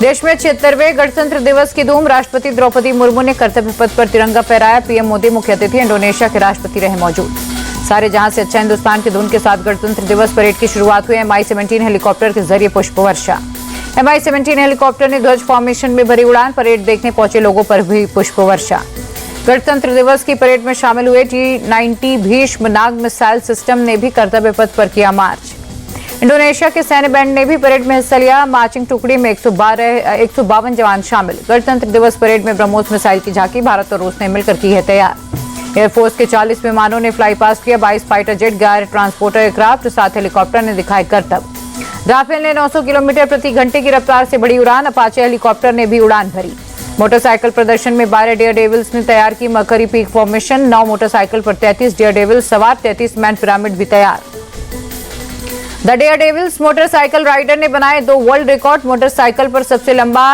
देश में 76वें गणतंत्र दिवस की धूम। राष्ट्रपति द्रौपदी मुर्मू ने कर्तव्य पथ पर तिरंगा फहराया। पीएम मोदी मुख्य अतिथि इंडोनेशिया के राष्ट्रपति रहे मौजूद। सारे जहां से अच्छा हिंदुस्तान की धुन के साथ गणतंत्र दिवस परेड की शुरुआत हुई। MI-17 हेलीकॉप्टर के जरिए पुष्प वर्षा। MI-17 हेलीकॉप्टर ने ध्वज फॉर्मेशन में भरी उड़ान। परेड देखने पहुंचे लोगों पर भी पुष्प वर्षा। गणतंत्र दिवस की परेड में शामिल हुए T-90 भीष्म नाग मिसाइल सिस्टम ने भी कर्तव्य पथ पर किया मार्च। इंडोनेशिया के सैन्य बैंड ने भी परेड में हिस्सा लिया। मार्चिंग टुकड़ी में 152 जवान शामिल। गणतंत्र दिवस परेड में ब्रह्मोस मिसाइल की झांकी भारत और रूस ने मिलकर की है तैयार। एयरफोर्स के 40 विमानों ने फ्लाई पास्ट किया। 22 fighter jet, 11 transporter aircraft, 7 helicopter ने दिखाए करतब। राफेल ने 900 किलोमीटर प्रति घंटे की रफ्तार से बढ़ी उड़ान। अपाचे हेलीकॉप्टर ने भी उड़ान भरी। मोटरसाइकिल प्रदर्शन में 12 डेयर डेविल्स ने तैयार की मकरी पीक फॉर्मेशन। 9 मोटरसाइकिल पर 33 डेयर डेविल्स सवार। 33 मैन पिरामिड भी तैयार। The daredevils motorcycle rider ने बनाए 2 वर्ल्ड रिकॉर्ड। मोटरसाइकिल पर सबसे लंबा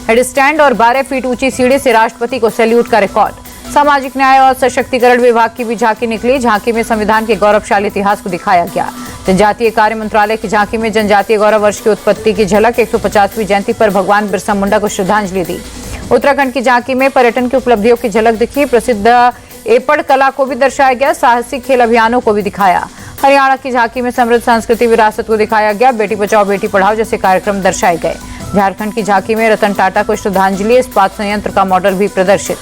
हेडस्टैंड और 12 फीट ऊंची सीढ़ी से राष्ट्रपति को सैल्यूट का रिकॉर्ड। सामाजिक न्याय और सशक्तिकरण विभाग की भी झांकी निकली। झांकी में संविधान के गौरवशाली इतिहास को दिखाया गया। जनजातीय कार्य मंत्रालय की झांकी में जनजातीय गौरव वर्ष की उत्पत्ति की झलक। 150वीं जयंती पर भगवान बिरसा मुंडा को श्रद्धांजलि दी। उत्तराखंड की झांकी में पर्यटन की उपलब्धियों की झलक दिखी। प्रसिद्ध एपड़ कला को भी दर्शाया गया। साहसिक खेल अभियानों को भी दिखाया। हरियाणा की झांकी में समृद्ध सांस्कृतिक विरासत को दिखाया गया। बेटी बचाओ बेटी पढ़ाओ जैसे कार्यक्रम दर्शाए गए। झारखंड की झांकी में रतन टाटा को श्रद्धांजलि। इस्पात संयंत्र का मॉडल भी प्रदर्शित।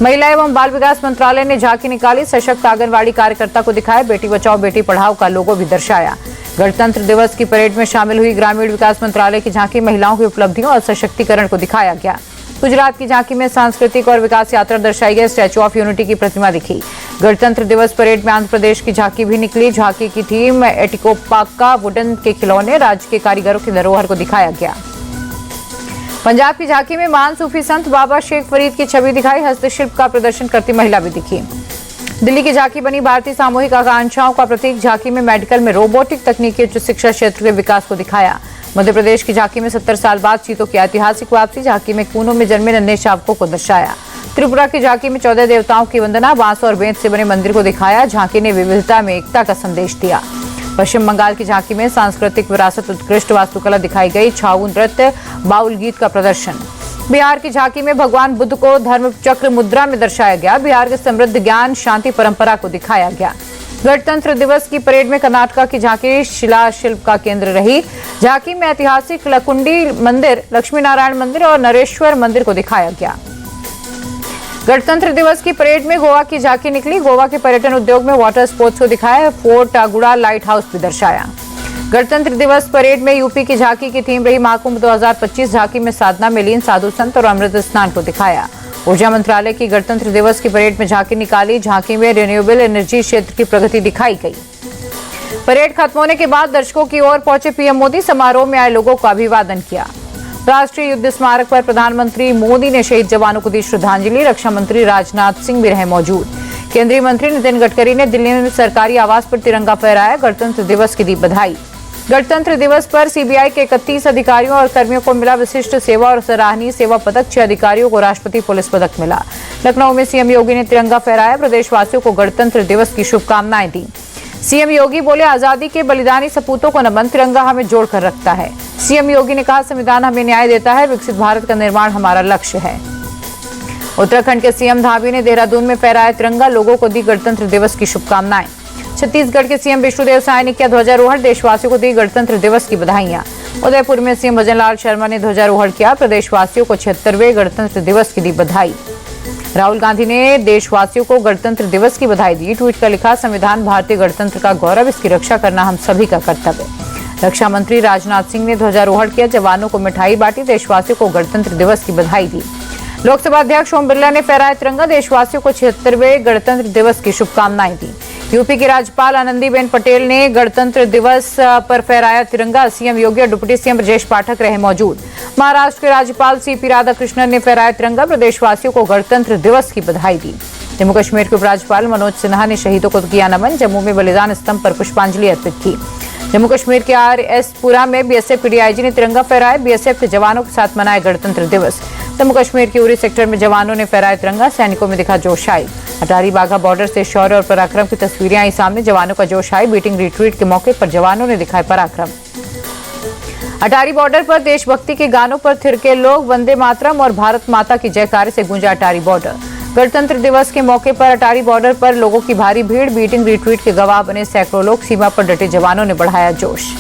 महिला एवं बाल विकास मंत्रालय ने झांकी निकाली। सशक्त आंगनवाड़ी कार्यकर्ता को दिखाया। बेटी बचाओ बेटी पढ़ाओ का लोगो भी दर्शाया। गणतंत्र दिवस की परेड में शामिल हुई ग्रामीण विकास मंत्रालय की झांकी। महिलाओं की उपलब्धियों और सशक्तिकरण को दिखाया गया। गुजरात की झांकी में सांस्कृतिक और विकास यात्रा दर्शाई गई। स्टैच्यू ऑफ यूनिटी की प्रतिमा दिखी। गणतंत्र दिवस परेड में आंध्र प्रदेश की झांकी भी निकली। झांकी की थीम एटिकोपाका वुडन के खिलौने। राज्य के कारीगरों की धरोहर को दिखाया गया। पंजाब की झांकी में महान सूफी संत बाबा शेख फरीद की छवि दिखाई। हस्तशिल्प का प्रदर्शन करती महिला भी दिखी। दिल्ली की झांकी बनी भारतीय सामूहिक आकांक्षाओं का प्रतीक। झांकी में मेडिकल में रोबोटिक तकनीकी उच्च शिक्षा क्षेत्र के विकास को दिखाया। मध्य प्रदेश की झांकी में 70 साल बाद चीतों की ऐतिहासिक वापसी। झांकी में कूनों में जन्मे नन्हे शावकों को दर्शाया। त्रिपुरा की झांकी में 14 देवताओं की वंदना। बांस और बेंत से बने मंदिर को दिखाया। झांकी ने विविधता में एकता का संदेश दिया। पश्चिम बंगाल की झांकी में सांस्कृतिक विरासत, उत्कृष्ट वास्तुकला दिखाई गई। छाऊ नृत्य, बाउल गीत का प्रदर्शन। बिहार की झांकी में भगवान बुद्ध को धर्म चक्र मुद्रा में दर्शाया गया। बिहार के समृद्ध ज्ञान शांति परंपरा को दिखाया गया। गणतंत्र दिवस की परेड में कर्नाटक की झांकी शिला शिल्प का केंद्र रही। झांकी में ऐतिहासिक लकुंडी मंदिर, लक्ष्मी नारायण मंदिर और नरेश्वर मंदिर को दिखाया गया। गणतंत्र दिवस की परेड में गोवा की झांकी निकली। गोवा के पर्यटन उद्योग में वाटर स्पोर्ट्स को दिखाया। फोर्ट अगुड़ा लाइट हाउस भी दर्शाया। गणतंत्र दिवस परेड में यूपी की झांकी की थीम रही महाकुंभ 2025। झांकी में साधना में लीन साधु संत और अमृत स्नान को दिखाया। ऊर्जा मंत्रालय की गणतंत्र दिवस की परेड में झांकी निकाली। झांकी में रिन्यूएबल एनर्जी क्षेत्र की प्रगति दिखाई गई। परेड खत्म होने के बाद दर्शकों की ओर पहुंचे पीएम मोदी। समारोह में आए लोगों का अभिवादन किया। राष्ट्रीय युद्ध स्मारक पर प्रधानमंत्री मोदी ने शहीद जवानों को दी श्रद्धांजलि। रक्षा मंत्री राजनाथ सिंह भी रहे मौजूद। केंद्रीय मंत्री नितिन गडकरी ने दिल्ली में सरकारी आवास पर तिरंगा फहराया। गणतंत्र दिवस की दी बधाई। गणतंत्र दिवस पर सीबीआई के 31 अधिकारियों और कर्मियों को मिला विशिष्ट सेवा और सराहनीय सेवा पदक। 6 अधिकारियों को राष्ट्रपति पुलिस पदक मिला। लखनऊ में सीएम योगी ने तिरंगा फहराया। प्रदेशवासियों को गणतंत्र दिवस की शुभकामनाएं दी। सीएम योगी बोले, आजादी के बलिदानी सपूतों को नमन। तिरंगा हमें जोड़कर रखता है। सीएम योगी ने कहा, संविधान हमें न्याय देता है। विकसित भारत का निर्माण हमारा लक्ष्य है। उत्तराखंड के सीएम धामी ने देहरादून में फहराया तिरंगा। लोगों को दी गणतंत्र दिवस की शुभकामनाएं। छत्तीसगढ़ के सीएम विष्णुदेव साय ने किया ध्वजारोहण। देशवासियों को दी गणतंत्र दिवस की बधाइयां। उदयपुर में सीएम भजनलाल शर्मा ने ध्वजारोहण किया। प्रदेशवासियों को 76वें गणतंत्र दिवस की दी बधाई। राहुल गांधी ने देशवासियों को गणतंत्र दिवस की बधाई दी। ट्वीट कर लिखा, संविधान भारतीय गणतंत्र का गौरव, इसकी रक्षा करना हम सभी का कर्तव्य है। रक्षा मंत्री राजनाथ सिंह ने ध्वजारोहण किया। जवानों को मिठाई बांटी। देशवासियों को गणतंत्र दिवस की बधाई दी। लोकसभा अध्यक्ष ओम बिरला ने फहराया तिरंगा। देशवासियों को 76वें गणतंत्र दिवस की शुभकामनाएं दी। यूपी की राज्यपाल आनंदीबेन पटेल ने गणतंत्र दिवस पर फहराया तिरंगा। सीएम योगी और डिप्टी सीएम ब्रजेश पाठक रहे मौजूद। महाराष्ट्र के राज्यपाल सीपी राधाकृष्णन ने फहराया तिरंगा। प्रदेशवासियों को गणतंत्र दिवस की बधाई दी। जम्मू कश्मीर के उपराज्यपाल मनोज सिन्हा ने शहीदों को किया नमन। जम्मू में बलिदान स्तंभ पर पुष्पांजलि अर्पित की। जम्मू कश्मीर के RS पुरा में बीएसएफ के डीआईजी ने तिरंगा फहराया। बीएसएफ के जवानों के साथ मनाया गणतंत्र दिवस। जम्मू कश्मीर के उरी सेक्टर में जवानों ने फहराया तिरंगा। सैनिकों में दिखा जोश आई। अटारी बाघा बॉर्डर से शौर्य और पराक्रम की तस्वीरें आई सामने। जवानों का जोश आई। बीटिंग रिट्रीट के मौके पर जवानों ने दिखाया पराक्रम। अटारी बॉर्डर पर देशभक्ति के गानों पर थिरके लोग, वंदे मातरम और भारत माता की जयकारे से गूंजा अटारी बॉर्डर। गणतंत्र दिवस के मौके पर अटारी बॉर्डर पर लोगों की भारी भीड़, मीटिंग रिट्रीट के गवाह बने सैकड़ों लोग। सीमा पर डटे जवानों ने बढ़ाया जोश।